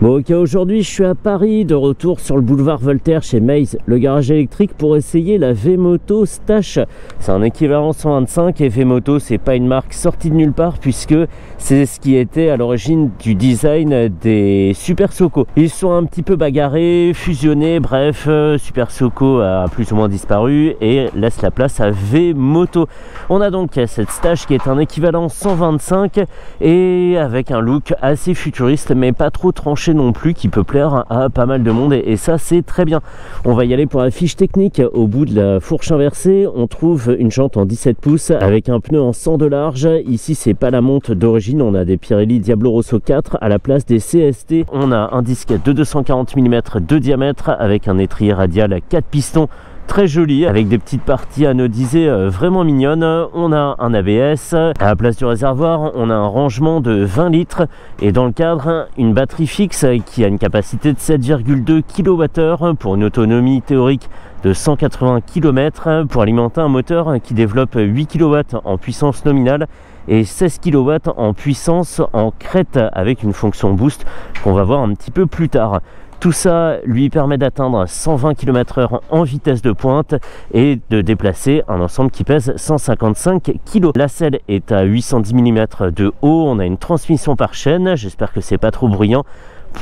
Bon ok, aujourd'hui je suis à Paris, de retour sur le boulevard Voltaire chez Maze, le garage électrique, pour essayer la V-Moto Stache. C'est un équivalent 125 et V-Moto c'est pas une marque sortie de nulle part puisque c'est ce qui était à l'origine du design des Super Soco. Ils sont un petit peu bagarrés, fusionnés, bref, Super Soco a plus ou moins disparu et laisse la place à V-Moto. On a donc cette Stache qui est un équivalent 125 et avec un look assez futuriste mais pas trop tranché non plus, qui peut plaire à pas mal de monde et ça c'est très bien. On va y aller pour la fiche technique. Au bout de la fourche inversée on trouve une jante en 17 pouces avec un pneu en 100 de large. Ici c'est pas la monte d'origine, on a des Pirelli Diablo Rosso 4 à la place des CST. On a un disque de 240 mm de diamètre avec un étrier radial à 4 pistons très joli avec des petites parties anodisées vraiment mignonnes. On a un ABS à la place du réservoir, on a un rangement de 20 litres et dans le cadre une batterie fixe qui a une capacité de 7,2 kWh pour une autonomie théorique de 180 km pour alimenter un moteur qui développe 8 kW en puissance nominale et 16 kW en puissance en crête avec une fonction boost qu'on va voir un petit peu plus tard. Tout ça lui permet d'atteindre 120 km/h en vitesse de pointe et de déplacer un ensemble qui pèse 155 kg. La selle est à 810 mm de haut, on a une transmission par chaîne, j'espère que c'est pas trop bruyant,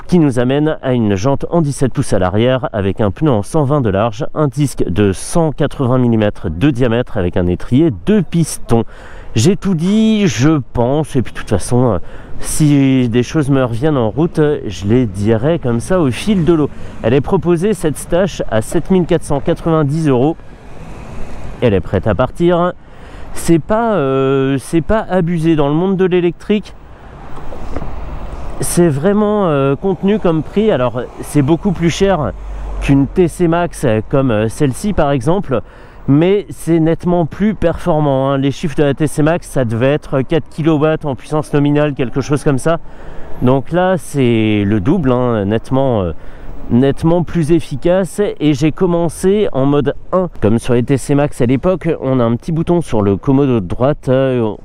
qui nous amène à une jante en 17 pouces à l'arrière avec un pneu en 120 de large, un disque de 180 mm de diamètre avec un étrier de piston. J'ai tout dit, je pense, et puis de toute façon, si des choses me reviennent en route, je les dirai comme ça au fil de l'eau. Elle est proposée, cette Stache, à 7 490 €. Elle est prête à partir. C'est pas abusé dans le monde de l'électrique. C'est vraiment contenu comme prix. Alors, c'est beaucoup plus cher qu'une TC Max comme celle-ci, par exemple. Mais c'est nettement plus performant, hein. Les chiffres de la TC Max, ça devait être 4 kW en puissance nominale, quelque chose comme ça. Donc là, c'est le double, hein, nettement plus efficace. Et j'ai commencé en mode 1. Comme sur les TC Max à l'époque, on a un petit bouton sur le commodo de droite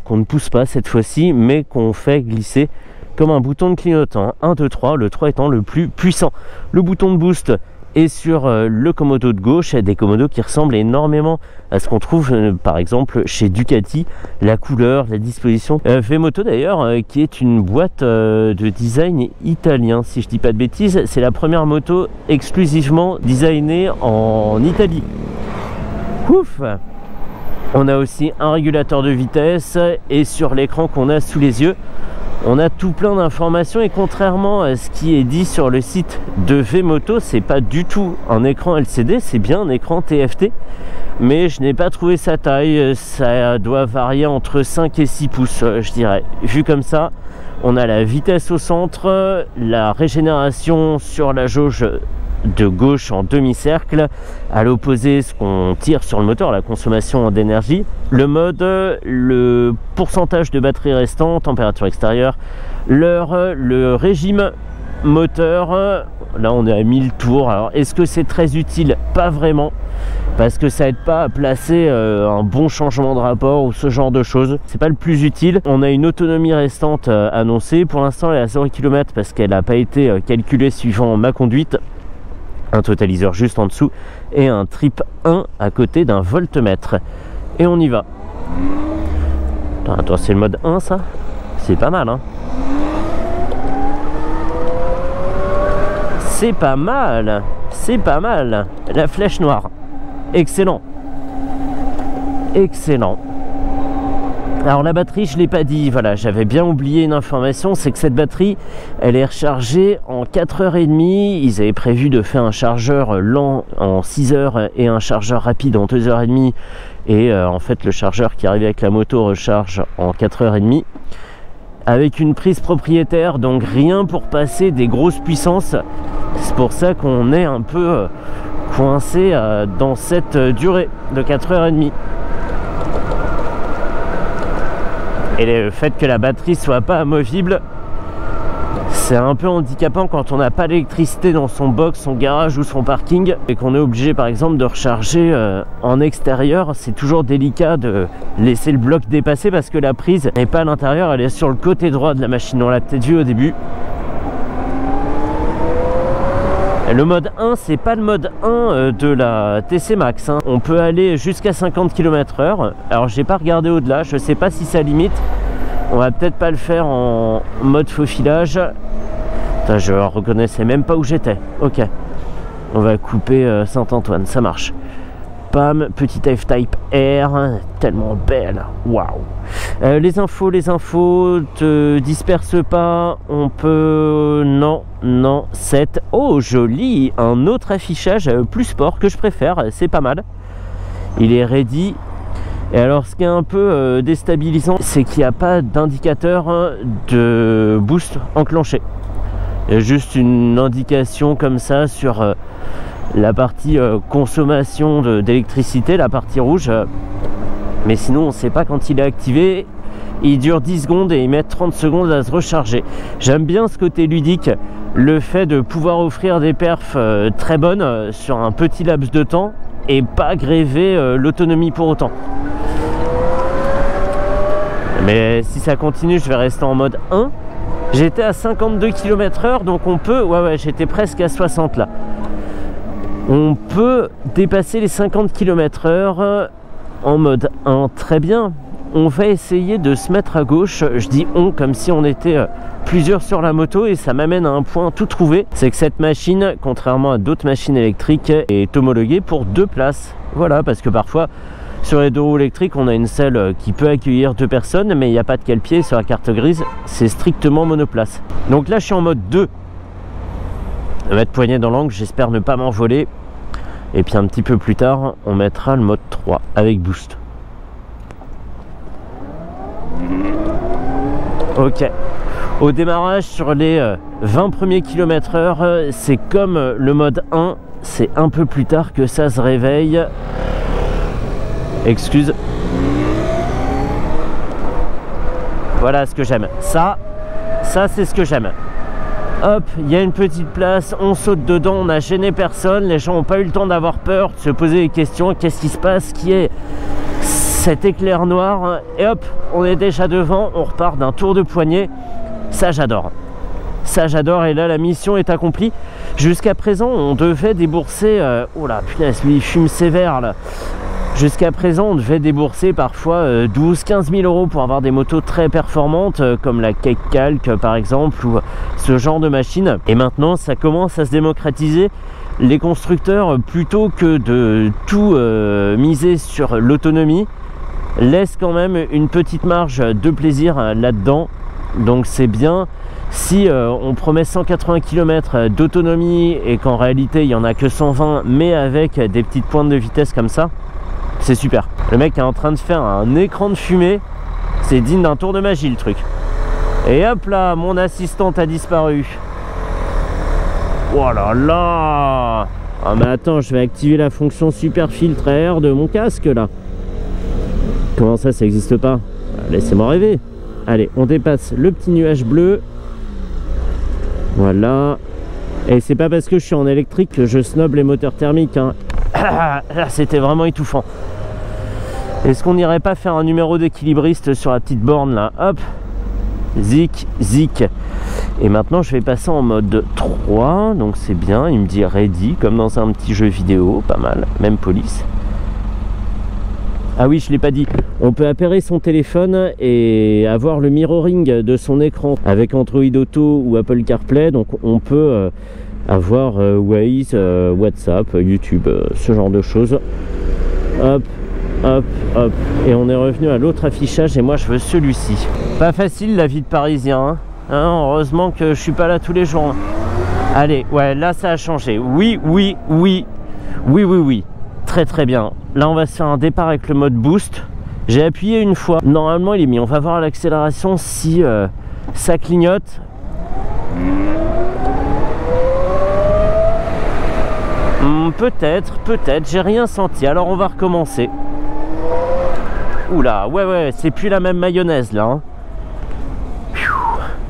qu'on ne pousse pas cette fois-ci, mais qu'on fait glisser comme un bouton de clignotant. 1, 2, 3, le 3 étant le plus puissant. Le bouton de boost et sur le commodo de gauche, des commodos qui ressemblent énormément à ce qu'on trouve par exemple chez Ducati, la couleur, la disposition. V-Moto d'ailleurs, qui est une boîte de design italien, si je dis pas de bêtises, c'est la première moto exclusivement designée en Italie. Ouf! On a aussi un régulateur de vitesse et sur l'écran qu'on a sous les yeux, on a tout plein d'informations et contrairement à ce qui est dit sur le site de V-Moto, c'est pas du tout un écran LCD, c'est bien un écran TFT, mais je n'ai pas trouvé sa taille, ça doit varier entre 5 et 6 pouces je dirais. Vu comme ça, on a la vitesse au centre, la régénération sur la jauge de gauche en demi-cercle, à l'opposé ce qu'on tire sur le moteur, la consommation d'énergie, le mode, le pourcentage de batterie restant, température extérieure, l'heure, le régime moteur. Là on est à 1000 tours. Alors est-ce que c'est très utile? Pas vraiment, parce que ça aide pas à placer un bon changement de rapport ou ce genre de choses. C'est pas le plus utile. On a une autonomie restante annoncée. Pour l'instant elle est à 0 km parce qu'elle n'a pas été calculée suivant ma conduite. Un totaliseur juste en dessous et un trip 1 à côté d'un voltmètre. Et on y va. Attends, c'est le mode 1 ça? C'est pas mal, hein? C'est pas mal, c'est pas mal. La flèche noire, excellent, excellent. Alors la batterie, je l'ai pas dit, voilà, j'avais bien oublié une information, c'est que cette batterie, elle est rechargée en 4h30. Ils avaient prévu de faire un chargeur lent en 6h et un chargeur rapide en 2h30. Et en fait, le chargeur qui arrive avec la moto recharge en 4h30. Avec une prise propriétaire, donc rien pour passer des grosses puissances. C'est pour ça qu'on est un peu coincé dans cette durée de 4h30. Et le fait que la batterie soit pas amovible, c'est un peu handicapant quand on n'a pas d'électricité dans son box, son garage ou son parking et qu'on est obligé par exemple de recharger en extérieur. C'est toujours délicat de laisser le bloc dépasser parce que la prise n'est pas à l'intérieur, elle est sur le côté droit de la machine. On l'a peut-être vu au début. Le mode 1, c'est pas le mode 1 de la TC Max, hein. On peut aller jusqu'à 50 km/h. Alors j'ai pas regardé au-delà, je sais pas si ça limite. On va peut-être pas le faire en mode faufilage. Putain, je reconnaissais même pas où j'étais. Ok. On va couper Saint-Antoine, ça marche. Pam, petite F-Type R, tellement belle. Waouh. Les infos, te disperse pas. On peut... Non, 7. Oh, joli. Un autre affichage plus sport que je préfère, c'est pas mal. Il est ready. Et alors, ce qui est un peu déstabilisant, c'est qu'il n'y a pas d'indicateur de boost enclenché. Il y a juste une indication comme ça sur la partie consommation d'électricité, la partie rouge. Mais sinon, on ne sait pas quand il est activé. Il dure 10 secondes et il met 30 secondes à se recharger. J'aime bien ce côté ludique, le fait de pouvoir offrir des perfs très bonnes sur un petit laps de temps et pas gréver l'autonomie pour autant. Mais si ça continue, je vais rester en mode 1. J'étais à 52 km/h, donc on peut... Ouais, j'étais presque à 60 là. On peut dépasser les 50 km/h en mode 1. Très bien. On va essayer de se mettre à gauche. Je dis on comme si on était plusieurs sur la moto et ça m'amène à un point tout trouvé. C'est que cette machine, contrairement à d'autres machines électriques, est homologuée pour 2 places. Voilà, parce que parfois... Sur les 2 roues électriques, on a une selle qui peut accueillir 2 personnes, mais il n'y a pas de cale-pied sur la carte grise, c'est strictement monoplace. Donc là, je suis en mode 2. On va mettre poignet dans l'angle, j'espère ne pas m'envoler. Et puis un petit peu plus tard, on mettra le mode 3 avec boost. Ok. Au démarrage, sur les 20 premiers km/h, c'est comme le mode 1, c'est un peu plus tard que ça se réveille. Excuse. Voilà ce que j'aime. Ça c'est ce que j'aime. Hop, il y a une petite place, on saute dedans, on n'a gêné personne, les gens n'ont pas eu le temps d'avoir peur, de se poser des questions, qu'est-ce qui se passe, qui est cet éclair noir, et hop, on est déjà devant, on repart d'un tour de poignet. Ça j'adore. Ça j'adore, et là la mission est accomplie. Jusqu'à présent on devait débourser... oh là, punaise, lui il fume sévère là. Jusqu'à présent, on devait débourser parfois 12-15 000 euros pour avoir des motos très performantes, comme la Cake Calc par exemple, ou ce genre de machine. Et maintenant, ça commence à se démocratiser. Les constructeurs, plutôt que de tout miser sur l'autonomie, laissent quand même une petite marge de plaisir là-dedans. Donc c'est bien. Si on promet 180 km d'autonomie et qu'en réalité, il n'y en a que 120, mais avec des petites pointes de vitesse comme ça, c'est super. Le mec est en train de faire un écran de fumée. C'est digne d'un tour de magie le truc. Et hop là, mon assistante a disparu. Oh là là. Ah mais attends, je vais activer la fonction super filtre à air de mon casque là. Comment ça n'existe pas? Laissez-moi rêver. Allez, on dépasse le petit nuage bleu. Voilà. Et c'est pas parce que je suis en électrique que je snob les moteurs thermiques, hein. Là c'était vraiment étouffant. Est-ce qu'on n'irait pas faire un numéro d'équilibriste sur la petite borne là? Hop, zik, zik. Et maintenant je vais passer en mode 3. Donc c'est bien, il me dit ready, comme dans un petit jeu vidéo. Pas mal, même police. Ah oui, je l'ai pas dit. On peut appairer son téléphone et avoir le mirroring de son écran avec Android Auto ou Apple CarPlay. Donc on peut avoir Waze, WhatsApp, YouTube, ce genre de choses. Hop, hop, hop. Et on est revenu à l'autre affichage et moi je veux celui-ci. Pas facile la vie de Parisien, hein. Heureusement que je suis pas là tous les jours. Allez, ouais, là ça a changé. Oui, oui, oui. Oui, oui, oui. Très très bien. Là on va se faire un départ avec le mode boost. J'ai appuyé une fois. Normalement il est mis. On va voir l'accélération si ça clignote. Peut-être, j'ai rien senti. Alors on va recommencer. Oula, ouais, c'est plus la même mayonnaise là, hein.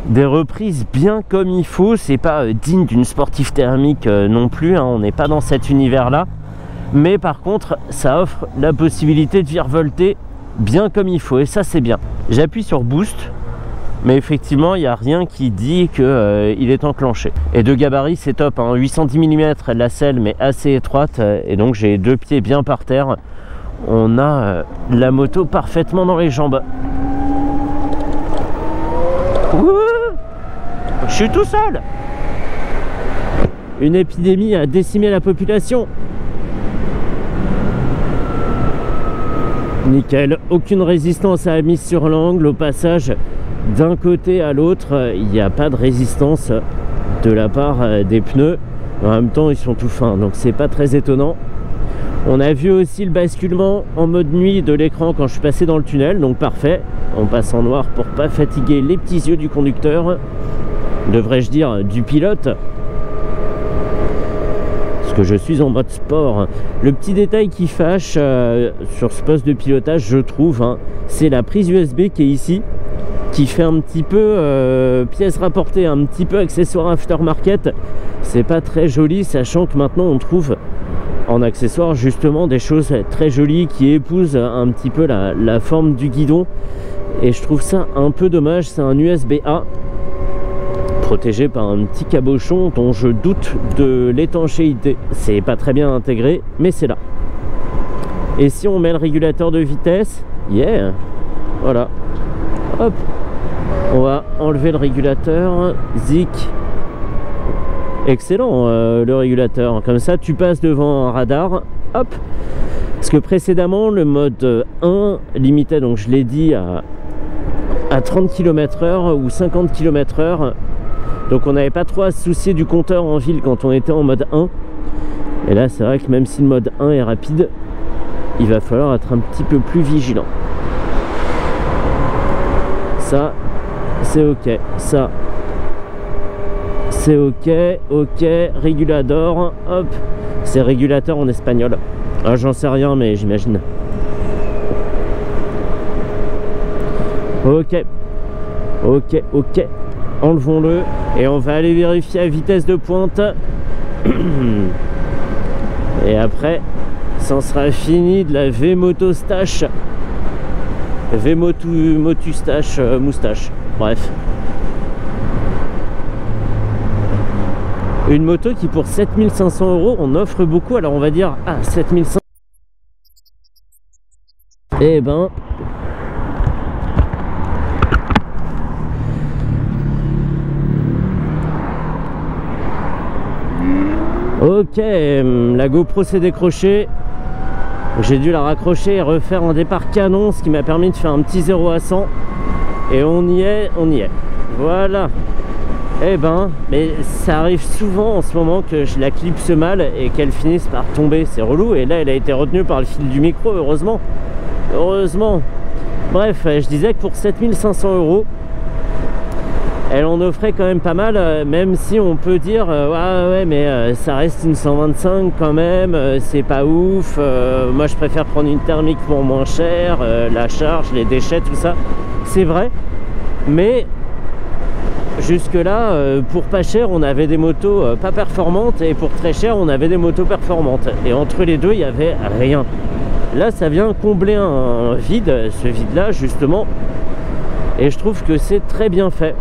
Des reprises bien comme il faut. C'est pas digne d'une sportive thermique non plus, hein. On n'est pas dans cet univers là. Mais par contre, ça offre la possibilité de virevolter bien comme il faut. Et ça c'est bien. J'appuie sur boost. Mais effectivement, il n'y a rien qui dit qu'il est enclenché. Et de gabarit, c'est top, hein. 810 mm, la selle, mais assez étroite. Et donc, j'ai 2 pieds bien par terre. On a la moto parfaitement dans les jambes. Ouh, je suis tout seul. Une épidémie a décimé la population. Nickel, aucune résistance à la mise sur l'angle. Au passage, d'un côté à l'autre, il n'y a pas de résistance de la part des pneus. En même temps, ils sont tout fins, donc c'est pas très étonnant. On a vu aussi le basculement en mode nuit de l'écran quand je suis passé dans le tunnel, donc parfait. On passe en noir pour pas fatiguer les petits yeux du conducteur, devrais-je dire du pilote, parce que je suis en mode sport. Le petit détail qui fâche sur ce poste de pilotage, je trouve, hein, c'est la prise USB qui est ici, qui fait un petit peu pièce rapportée, un petit peu accessoire aftermarket. C'est pas très joli, sachant que maintenant on trouve en accessoire justement des choses très jolies qui épousent un petit peu la forme du guidon, et je trouve ça un peu dommage. C'est un USB-A protégé par un petit cabochon dont je doute de l'étanchéité. C'est pas très bien intégré, mais c'est là. Et si on met le régulateur de vitesse, yeah, voilà, hop, on va enlever le régulateur, zic. Excellent le régulateur, comme ça tu passes devant un radar, hop. Parce que précédemment le mode 1 limitait, donc je l'ai dit, à 30 km/h ou 50 km/h. Donc on n'avait pas trop à se soucier du compteur en ville quand on était en mode 1. Et là c'est vrai que même si le mode 1 est rapide, il va falloir être un petit peu plus vigilant. Ça c'est ok, ça c'est ok, ok, régulador, hop, c'est régulateur en espagnol. Ah, j'en sais rien, mais j'imagine. Ok, ok, ok, enlevons-le et on va aller vérifier à vitesse de pointe. Et après, ça sera fini de la V-Moto Stache. V-Motu Stache moustache, bref. Une moto qui pour 7500 € on offre beaucoup, alors on va dire 7500. Eh ben ok, la GoPro s'est décrochée. J'ai dû la raccrocher et refaire un départ canon, ce qui m'a permis de faire un petit 0 à 100. Et on y est, on y est. Voilà. Eh ben, mais ça arrive souvent en ce moment que je la clipse mal et qu'elle finisse par tomber, c'est relou. Et là, elle a été retenue par le fil du micro, heureusement. Heureusement. Bref, je disais que pour 7500 €, elle en offrait quand même pas mal, même si on peut dire ouais mais ça reste une 125 quand même, c'est pas ouf, moi je préfère prendre une thermique pour moins cher, la charge, les déchets, tout ça, c'est vrai, mais jusque là pour pas cher on avait des motos pas performantes, et pour très cher on avait des motos performantes, et entre les deux il n'y avait rien. Là ça vient combler un vide, ce vide là justement, et je trouve que c'est très bien fait.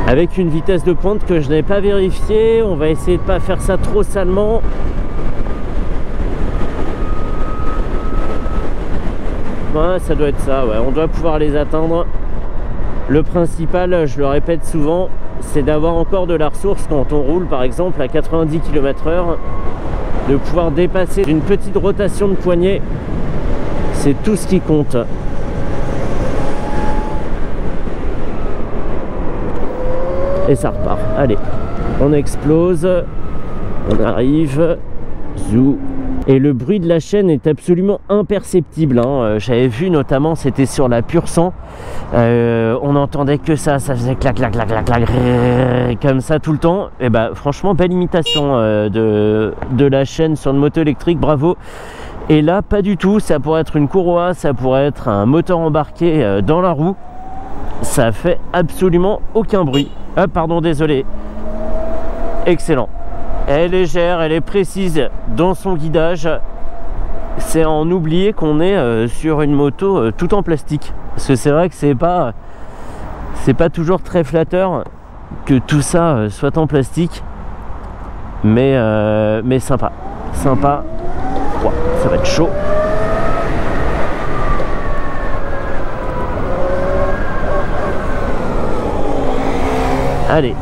Avec une vitesse de pointe que je n'ai pas vérifiée, on va essayer de pas faire ça trop salement. Ouais, ça doit être ça, ouais. On doit pouvoir les atteindre. Le principal, je le répète souvent, c'est d'avoir encore de la ressource quand on roule par exemple à 90 km/h, de pouvoir dépasser une petite rotation de poignet. C'est tout ce qui compte. Et ça repart. Allez, on explose, on arrive, zou. Et le bruit de la chaîne est absolument imperceptible, hein. J'avais vu notamment, c'était sur la Pur Sang, on n'entendait que ça faisait clac clac clac clac clac comme ça tout le temps. Et bah franchement belle imitation de la chaîne sur une moto électrique, bravo. Et là pas du tout, ça pourrait être une courroie, ça pourrait être un moteur embarqué dans la roue, ça fait absolument aucun bruit. Ah pardon, désolé. Excellent. Elle est légère, elle est précise dans son guidage. C'est à en oublier qu'on est sur une moto tout en plastique. Parce que c'est vrai que c'est pas C'est pas toujours très flatteur que tout ça soit en plastique, mais sympa. Sympa. Wow, ça va être chaud. Allez,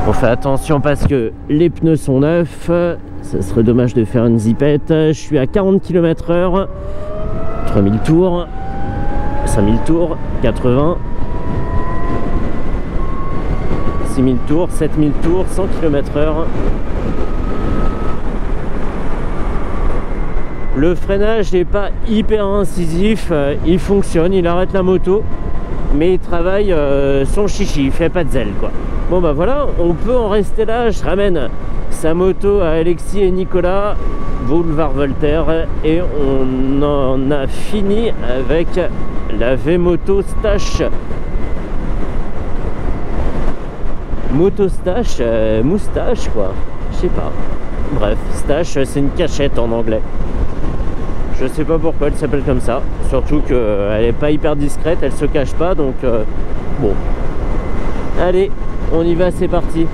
on fait attention parce que les pneus sont neufs. Ça serait dommage de faire une zipette. Je suis à 40 km/h. 3000 tours. 5000 tours. 80. 6000 tours. 7000 tours. 100 km/h. Le freinage n'est pas hyper incisif. Il fonctionne. Il arrête la moto. Mais il travaille son chichi, il fait pas de zèle quoi. Bon bah voilà, on peut en rester là. Je ramène sa moto à Alexis et Nicolas, boulevard Voltaire, et on en a fini avec la V-Moto Stache. Moto Stache, moustache quoi, je sais pas. Bref, Stache c'est une cachette en anglais. Je sais pas pourquoi elle s'appelle comme ça, surtout qu'elle est pas hyper discrète, elle se cache pas, donc bon. Allez, on y va, c'est parti.